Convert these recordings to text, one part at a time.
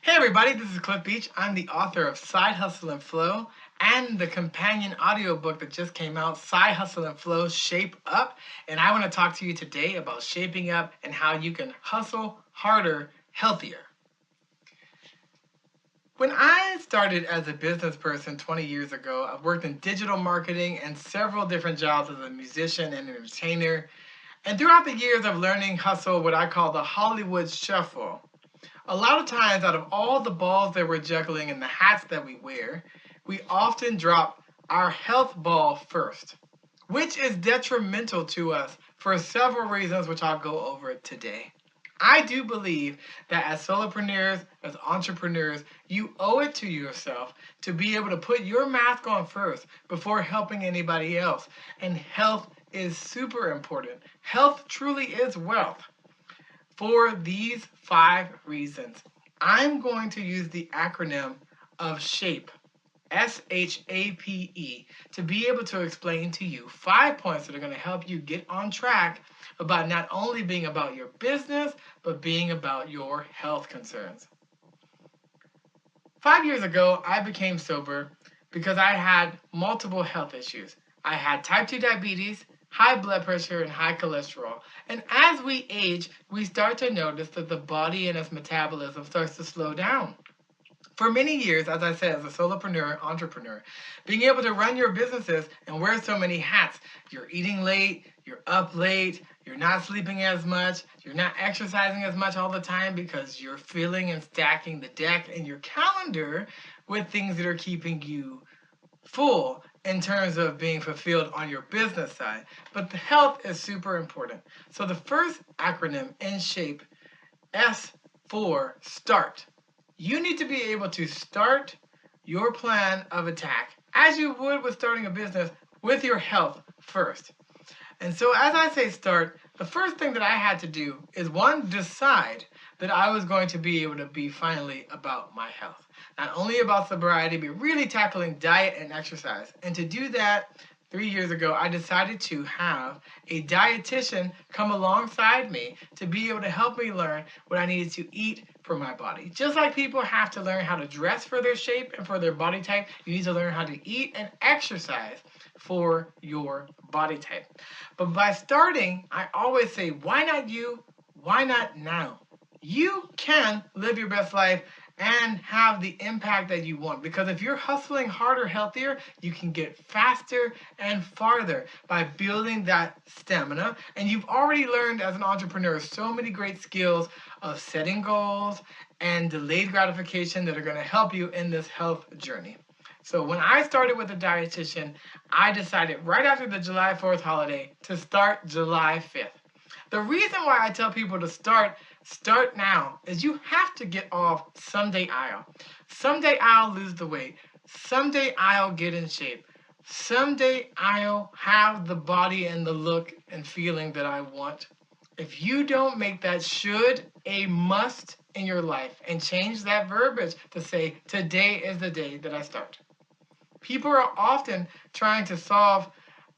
Hey everybody, this is Cliff Beach. I'm the author of Side Hustle and Flow and the companion audiobook that just came out, Side Hustle and Flow Shape Up. And I want to talk to you today about shaping up and how you can hustle harder, healthier. When I started as a business person 20 years ago, I worked in digital marketing and several different jobs as a musician and entertainer. And throughout the years of learning hustle, what I call the Hollywood shuffle, a lot of times, out of all the balls that we're juggling and the hats that we wear, we often drop our health ball first, which is detrimental to us for several reasons, which I'll go over today. I do believe that as solopreneurs, as entrepreneurs, you owe it to yourself to be able to put your mask on first before helping anybody else. And health is super important. Health truly is wealth. For these 5 reasons, I'm going to use the acronym of SHAPE, SHAPE, to be able to explain to you 5 points that are going to help you get on track about not only being about your business, but being about your health concerns. 5 years ago, I became sober because I had multiple health issues. I had type 2 diabetes, high blood pressure, and high cholesterol. And as we age, we start to notice that the body and its metabolism starts to slow down. For many years, as I said, as a solopreneur, entrepreneur, being able to run your businesses and wear so many hats, you're eating late, you're up late, you're not sleeping as much, you're not exercising as much all the time because you're filling and stacking the deck in your calendar with things that are keeping you full in terms of being fulfilled on your business side. But the health is super important. So the first acronym in SHAPE, S for START. You need to be able to start your plan of attack, as you would with starting a business, with your health first. And so as I say start, the first thing that I had to do is, 1, decide that I was going to be able to be finally about my health. Not only about sobriety, but really tackling diet and exercise. And to do that, 3 years ago, I decided to have a dietitian come alongside me to be able to help me learn what I needed to eat for my body. Just like people have to learn how to dress for their shape and for their body type, you need to learn how to eat and exercise for your body type. But by starting, I always say, why not you? Why not now? You can live your best life and have the impact that you want. Because if you're hustling harder, healthier, you can get faster and farther by building that stamina. And you've already learned as an entrepreneur so many great skills of setting goals and delayed gratification that are going to help you in this health journey. So when I started with a dietitian, I decided right after the July 4th holiday to start July 5th. The reason why I tell people to start now is you have to get off someday I'll. Someday I'll lose the weight. Someday I'll get in shape. Someday I'll have the body and the look and feeling that I want. If you don't make that should a must in your life and change that verbiage to say, today is the day that I start. People are often trying to solve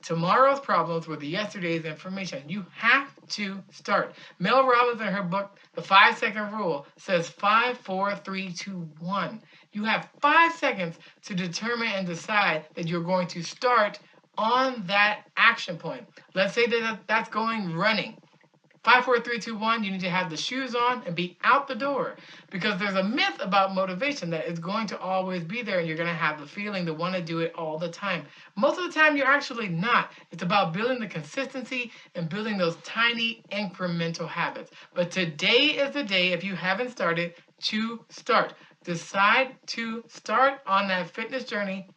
tomorrow's problems with yesterday's information. You have to start. Mel Robbins, in her book, The 5-Second Rule, says 5, 4, 3, 2, 1. You have 5 seconds to determine and decide that you're going to start on that action point. Let's say that that's going running. 5, 4, 3, 2, 1, you need to have the shoes on and be out the door. Because there's a myth about motivation that it's going to always be there and you're going to have the feeling to want to do it all the time. Most of the time, you're actually not. It's about building the consistency and building those tiny incremental habits. But today is the day, if you haven't started, to start. Decide to start on that fitness journey,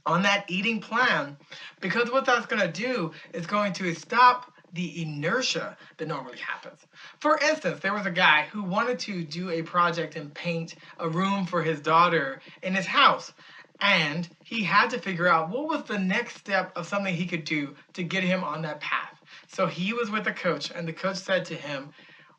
on that eating plan, because what that's going to do is going to stop the inertia that normally happens. For instance, there was a guy who wanted to do a project and paint a room for his daughter in his house. And he had to figure out what was the next step of something he could do to get him on that path. So he was with a coach, and the coach said to him,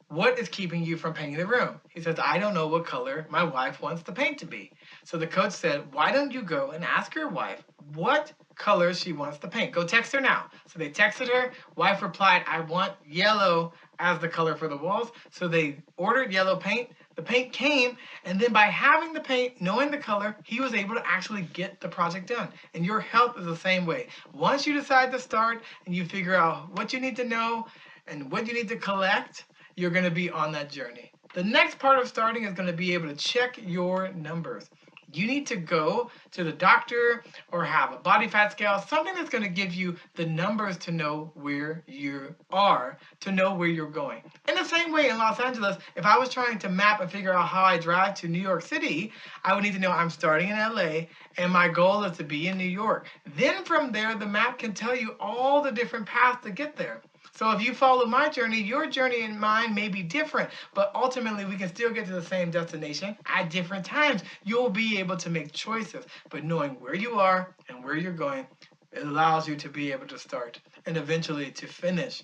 what is keeping you from painting the room? He says, I don't know what color my wife wants the paint to be. So the coach said, why don't you go and ask your wife what color she wants the paint? Go text her now. So they texted her. Wife replied, I want yellow as the color for the walls. So they ordered yellow paint. The paint came, and then by having the paint, knowing the color, he was able to actually get the project done. And your health is the same way. Once you decide to start and you figure out what you need to know and what you need to collect, you're going to be on that journey. The next part of starting is going to be able to check your numbers. You need to go to the doctor or have a body fat scale, something that's going to give you the numbers to know where you are, to know where you're going. In the same way in Los Angeles, if I was trying to map and figure out how I drive to New York City, I would need to know I'm starting in LA and my goal is to be in New York. Then from there, the map can tell you all the different paths to get there. So if you follow my journey, your journey and mine may be different, but ultimately we can still get to the same destination at different times. You'll be able to make choices, but knowing where you are and where you're going, it allows you to be able to start and eventually to finish.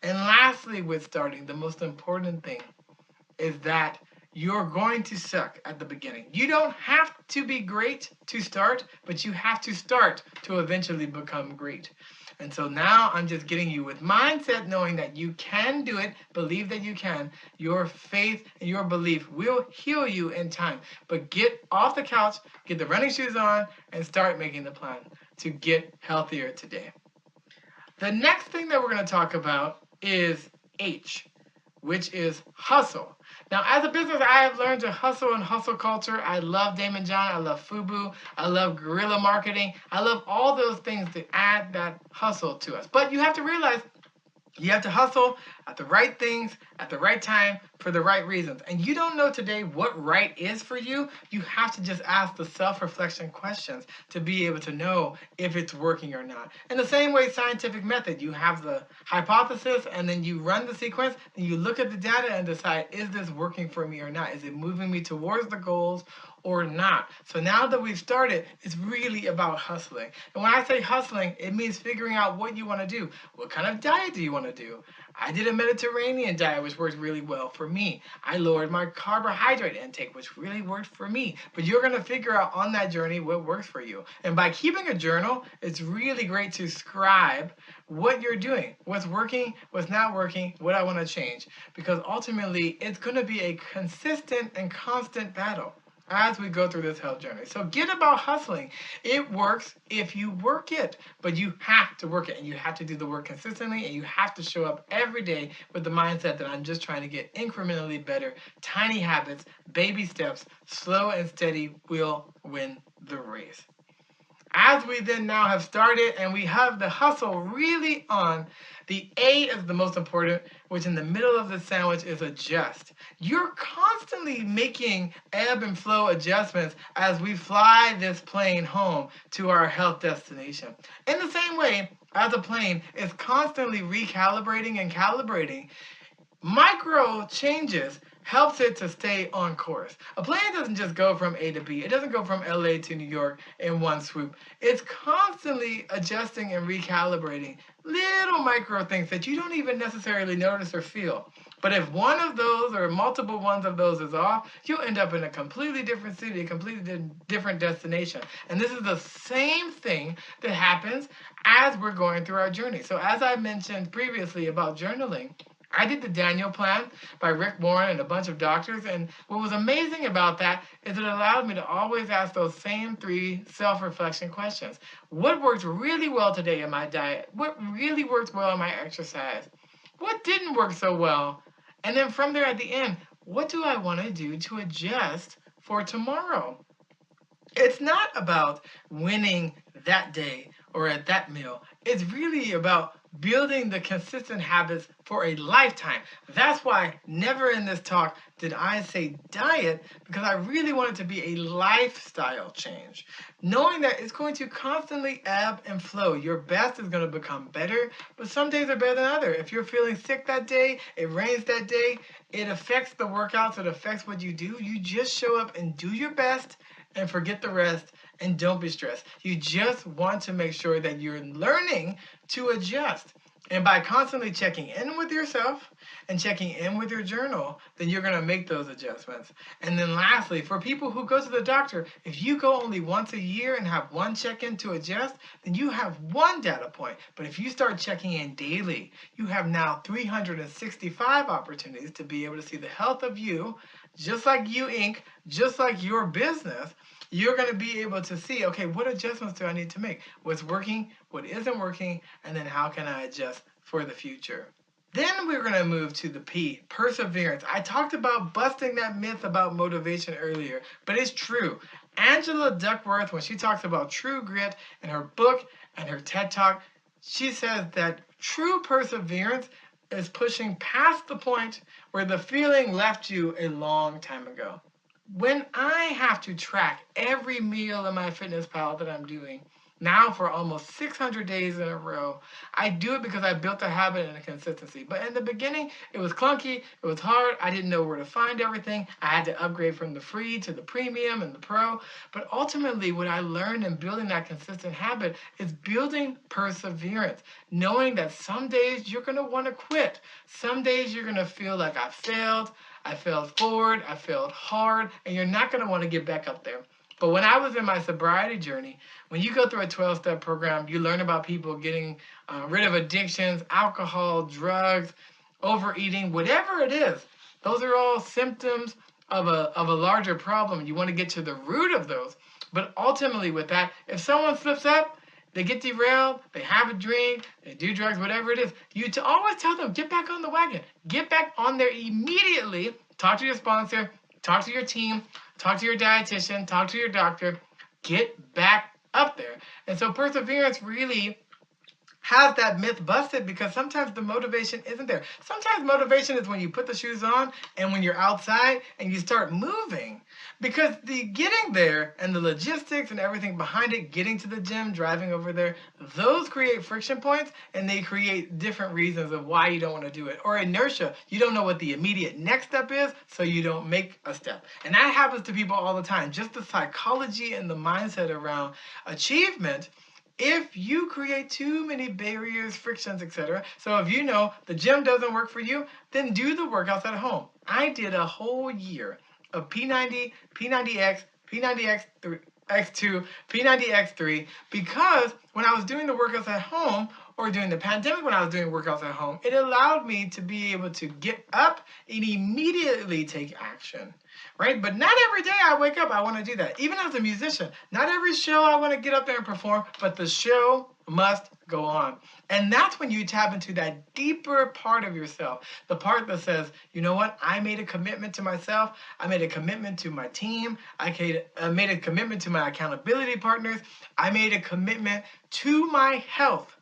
And lastly, with starting, the most important thing is that you're going to suck at the beginning. You don't have to be great to start, but you have to start to eventually become great. And so now I'm just getting you with mindset, knowing that you can do it, believe that you can. Your faith and your belief will heal you in time. But get off the couch, get the running shoes on, and start making the plan to get healthier today. The next thing that we're going to talk about is H, which is hustle. Now, as a business, I have learned to hustle and hustle culture. I love Damon John. I love FUBU. I love guerrilla marketing. I love all those things that add that hustle to us. But you have to realize you have to hustle at the right things, at the right time, for the right reasons. And you don't know today what right is for you. You have to just ask the self-reflection questions to be able to know if it's working or not. In the same way, scientific method, you have the hypothesis and then you run the sequence and you look at the data and decide, is this working for me or not? Is it moving me towards the goals or not? So now that we've started, it's really about hustling. And when I say hustling, it means figuring out what you want to do. What kind of diet do you want to do? I did a Mediterranean diet, which worked really well for me. I lowered my carbohydrate intake, which really worked for me. But you're going to figure out on that journey what works for you. And by keeping a journal, it's really great to scribe what you're doing, what's working, what's not working, what I want to change. Because ultimately, it's going to be a consistent and constant battle as we go through this health journey. So get about hustling. It works if you work it, but you have to work it and you have to do the work consistently and you have to show up every day with the mindset that I'm just trying to get incrementally better. Tiny habits, baby steps, slow and steady will win the race. As we then now have started and we have the hustle really on, the A is the most important, which in the middle of the sandwich is adjust. You're constantly making ebb and flow adjustments as we fly this plane home to our health destination. In the same way as a plane is constantly recalibrating and calibrating, micro changes helps it to stay on course. A plane doesn't just go from A to B. It doesn't go from LA to New York in one swoop. It's constantly adjusting and recalibrating little micro things that you don't even necessarily notice or feel. But if one of those or multiple ones of those is off, you'll end up in a completely different city, a completely different destination. And this is the same thing that happens as we're going through our journey. So as I mentioned previously about journaling, I did the Daniel Plan by Rick Warren and a bunch of doctors, and what was amazing about that is it allowed me to always ask those same 3 self-reflection questions. What worked really well today in my diet? What really worked well in my exercise? What didn't work so well? And then from there at the end, what do I want to do to adjust for tomorrow? It's not about winning that day or at that meal. It's really about building the consistent habits for a lifetime. That's why never in this talk did I say diet, because I really want it to be a lifestyle change. Knowing that it's going to constantly ebb and flow. Your best is going to become better, but some days are better than others. If you're feeling sick that day, it rains that day, it affects the workouts, it affects what you do. You just show up and do your best and forget the rest and don't be stressed. You just want to make sure that you're learning to adjust. And by constantly checking in with yourself and checking in with your journal, then you're going to make those adjustments. And then lastly, for people who go to the doctor, if you go only once a year and have one check-in to adjust, then you have one data point. But if you start checking in daily, you have now 365 opportunities to be able to see the health of you, just like you, Inc., just like your business, you're going to be able to see, okay, what adjustments do I need to make? What's working, what isn't working, and then how can I adjust for the future? Then we're going to move to the P, perseverance. I talked about busting that myth about motivation earlier, but it's true. Angela Duckworth, when she talks about true grit in her book and her TED Talk, she says that true perseverance is pushing past the point where the feeling left you a long time ago. When I have to track every meal in my fitness pal that I'm doing, now for almost 600 days in a row, I do it because I built a habit and a consistency. But in the beginning, it was clunky, it was hard, I didn't know where to find everything. I had to upgrade from the free to the premium and the pro. But ultimately, what I learned in building that consistent habit is building perseverance, knowing that some days you're going to want to quit. Some days you're going to feel like I failed forward, I failed hard, and you're not going to want to get back up there. But when I was in my sobriety journey, when you go through a 12-step program, you learn about people getting rid of addictions, alcohol, drugs, overeating, whatever it is. Those are all symptoms of a larger problem. You want to get to the root of those. But ultimately with that, if someone slips up, they get derailed, they have a drink, they do drugs, whatever it is, you to always tell them, get back on the wagon. Get back on there immediately. Talk to your sponsor, talk to your team, talk to your dietitian, talk to your doctor. Get back up there. And so perseverance really has that myth busted because sometimes the motivation isn't there. Sometimes motivation is when you put the shoes on and when you're outside and you start moving. Because the getting there and the logistics and everything behind it, getting to the gym, driving over there, those create friction points and they create different reasons of why you don't want to do it. Or inertia. You don't know what the immediate next step is, so you don't make a step. And that happens to people all the time. Just the psychology and the mindset around achievement. If you create too many barriers, frictions, etc. So if you know the gym doesn't work for you, then do the workouts at home. I did a whole year of P90, P90X, P90X2, P90X3 because when I was doing the workouts at home or during the pandemic when I was doing workouts at home, it allowed me to be able to get up and immediately take action. Right? But not every day I wake up, I want to do that. Even as a musician, not every show I want to get up there and perform, but the show must go on. And that's when you tap into that deeper part of yourself, the part that says, you know what, I made a commitment to myself, I made a commitment to my team, I made a commitment to my accountability partners, I made a commitment to my health.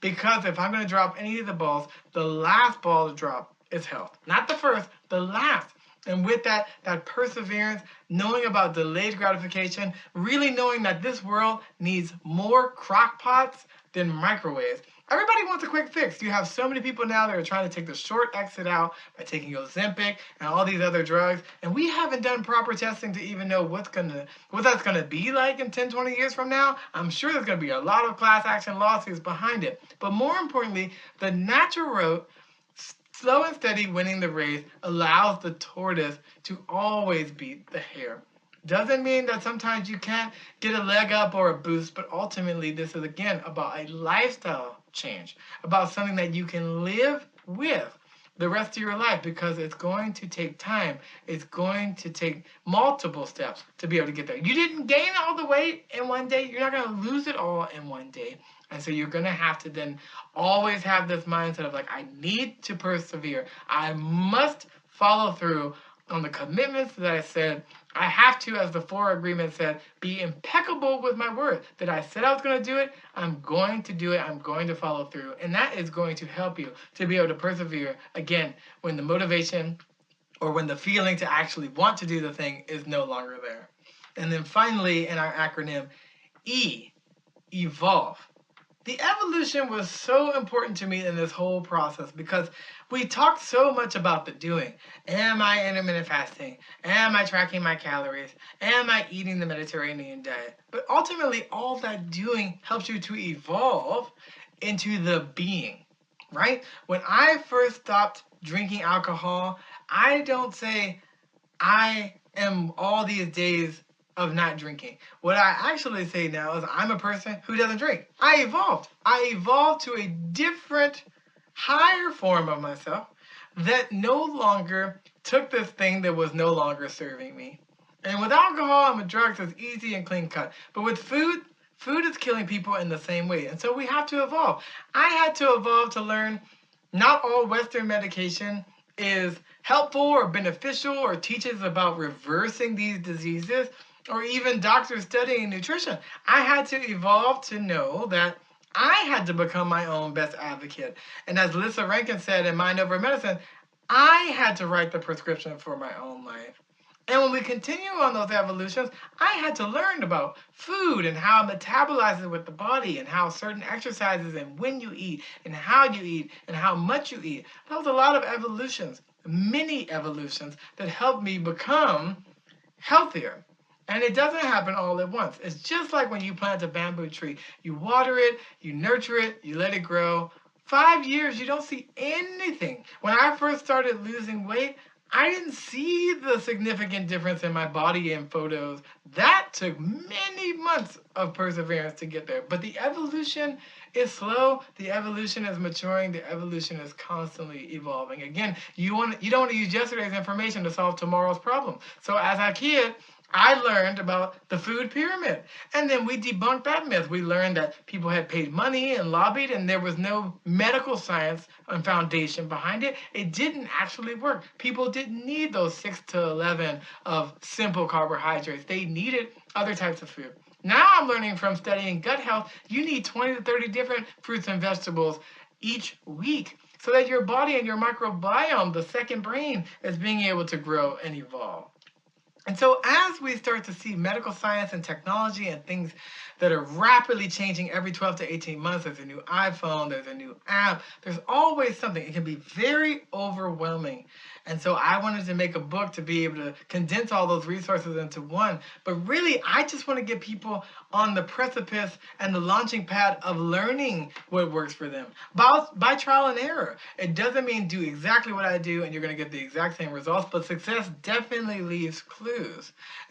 Because if I'm going to drop any of the balls, the last ball to drop is health. Not the first, the last. And with that perseverance, knowing about delayed gratification, really knowing that this world needs more crock pots than microwaves. Everybody wants a quick fix. You have so many people now that are trying to take the short exit out by taking Ozempic and all these other drugs. And we haven't done proper testing to even know what that's going to be like in 10, 20 years from now. I'm sure there's going to be a lot of class action lawsuits behind it. But more importantly, the natural route, slow and steady winning the race, allows the tortoise to always beat the hare. Doesn't mean that sometimes you can't get a leg up or a boost, but ultimately this is again about a lifestyle change, about something that you can live with the rest of your life because it's going to take time. It's going to take multiple steps to be able to get there. You didn't gain all the weight in one day. You're not going to lose it all in one day. And so you're going to have to then always have this mindset of like, I need to persevere. I must follow through on the commitments that I said. I have to, as the 4 agreement said, be impeccable with my word. That I said I was going to do it, I'm going to do it, I'm going to follow through. And that is going to help you to be able to persevere, again, when the motivation or when the feeling to actually want to do the thing is no longer there. And then finally, in our acronym, E, evolve. The evolution was so important to me in this whole process because we talked so much about the doing. Am I intermittent fasting? Am I tracking my calories? Am I eating the Mediterranean diet? But ultimately, all that doing helps you to evolve into the being, right? When I first stopped drinking alcohol, I don't say I am all these days of not drinking. What I actually say now is I'm a person who doesn't drink. I evolved. I evolved to a different, higher form of myself that no longer took this thing that was no longer serving me. And with alcohol and with drugs, it's easy and clean cut. But with food, food is killing people in the same way. And so we have to evolve. I had to evolve to learn not all Western medication is helpful or beneficial or teaches about reversing these diseases or even doctors studying nutrition. I had to evolve to know that I had to become my own best advocate. And as Lissa Rankin said in Mind Over Medicine, I had to write the prescription for my own life. And when we continue on those evolutions, I had to learn about food and how it metabolizes with the body and how certain exercises and when you eat and how you eat and how much you eat. That was a lot of evolutions, many evolutions that helped me become healthier. And it doesn't happen all at once. It's just like when you plant a bamboo tree. You water it, you nurture it, you let it grow. 5 years, you don't see anything. When I first started losing weight, I didn't see the significant difference in my body in photos. That took many months of perseverance to get there. But the evolution is slow. The evolution is maturing. The evolution is constantly evolving. Again, you don't want to use yesterday's information to solve tomorrow's problem. So as a kid, I learned about the food pyramid. And then we debunked that myth. We learned that people had paid money and lobbied, and there was no medical science and foundation behind it. It didn't actually work. People didn't need those 6 to 11 of simple carbohydrates. They needed other types of food. Now I'm learning from studying gut health, you need 20 to 30 different fruits and vegetables each week so that your body and your microbiome, the second brain, is being able to grow and evolve. And so as we start to see medical science and technology and things that are rapidly changing every 12 to 18 months, there's a new iPhone, there's a new app, there's always something. It can be very overwhelming. And so I wanted to make a book to be able to condense all those resources into one. But really, I just want to get people on the precipice and the launching pad of learning what works for them by trial and error. It doesn't mean do exactly what I do and you're going to get the exact same results, but success definitely leaves clues.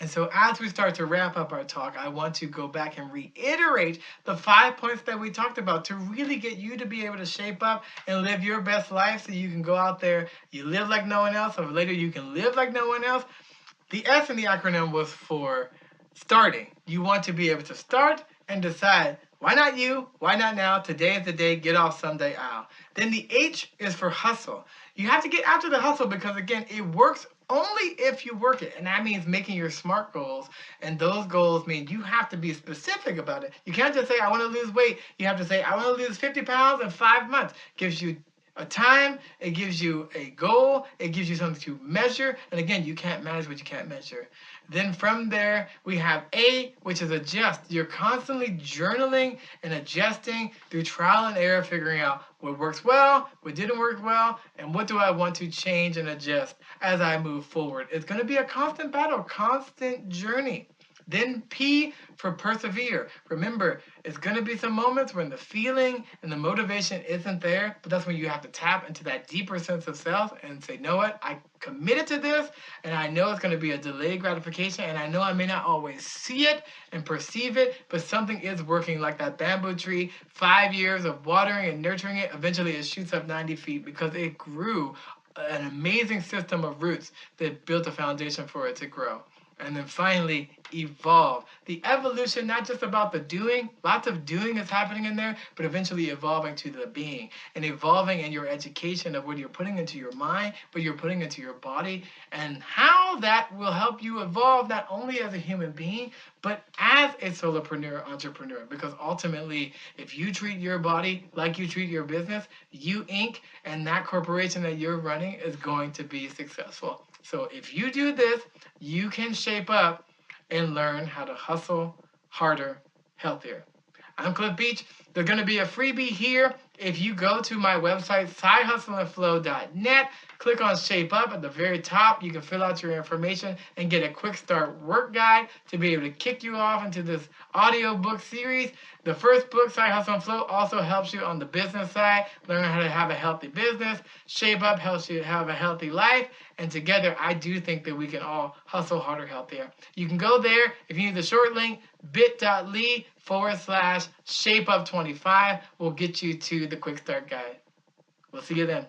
And so as we start to wrap up our talk, I want to go back and reiterate the 5 points that we talked about to really get you to be able to shape up and live your best life so you can go out there, you live like no one else, or later you can live like no one else. The S in the acronym was for starting. You want to be able to start and decide, why not you? Why not now? Today is the day. Get off someday out. Then the H is for hustle. You have to get after the hustle because, again, it works only if you work it. And that means making your SMART goals. And those goals mean you have to be specific about it. You can't just say, I want to lose weight. You have to say, I want to lose 50 pounds in 5 months. Gives you a time, it gives you a goal, it gives you something to measure, and again, you can't manage what you can't measure. Then from there, we have A, which is adjust. You're constantly journaling and adjusting through trial and error, figuring out what works well, what didn't work well, and what do I want to change and adjust as I move forward. It's going to be a constant battle, constant journey. Then P for persevere. Remember, it's going to be some moments when the feeling and the motivation isn't there, but that's when you have to tap into that deeper sense of self and say, know what, I committed to this, and I know it's going to be a delayed gratification, and I know I may not always see it and perceive it, but something is working like that bamboo tree. 5 years of watering and nurturing it, eventually it shoots up 90 feet because it grew an amazing system of roots that built a foundation for it to grow. And then finally, evolve. The evolution, not just about the doing, lots of doing is happening in there, but eventually evolving to the being and evolving in your education of what you're putting into your mind, what you're putting into your body, and how that will help you evolve not only as a human being, but as a solopreneur, entrepreneur. Because ultimately, if you treat your body like you treat your business, you Inc. and that corporation that you're running is going to be successful. So if you do this, you can shape up and learn how to hustle harder, healthier. I'm Cliff Beach. There's going to be a freebie here. If you go to my website, sidehustleandflow.net, click on Shape Up at the very top. You can fill out your information and get a quick start work guide to be able to kick you off into this audiobook series. The first book, Side Hustle and Flow, also helps you on the business side, learn how to have a healthy business. Shape Up helps you have a healthy life. And together, I do think that we can all hustle harder, healthier. You can go there. If you need the short link, bit.ly/ShapeUp25 will get you to the quick start guide. We'll see you then.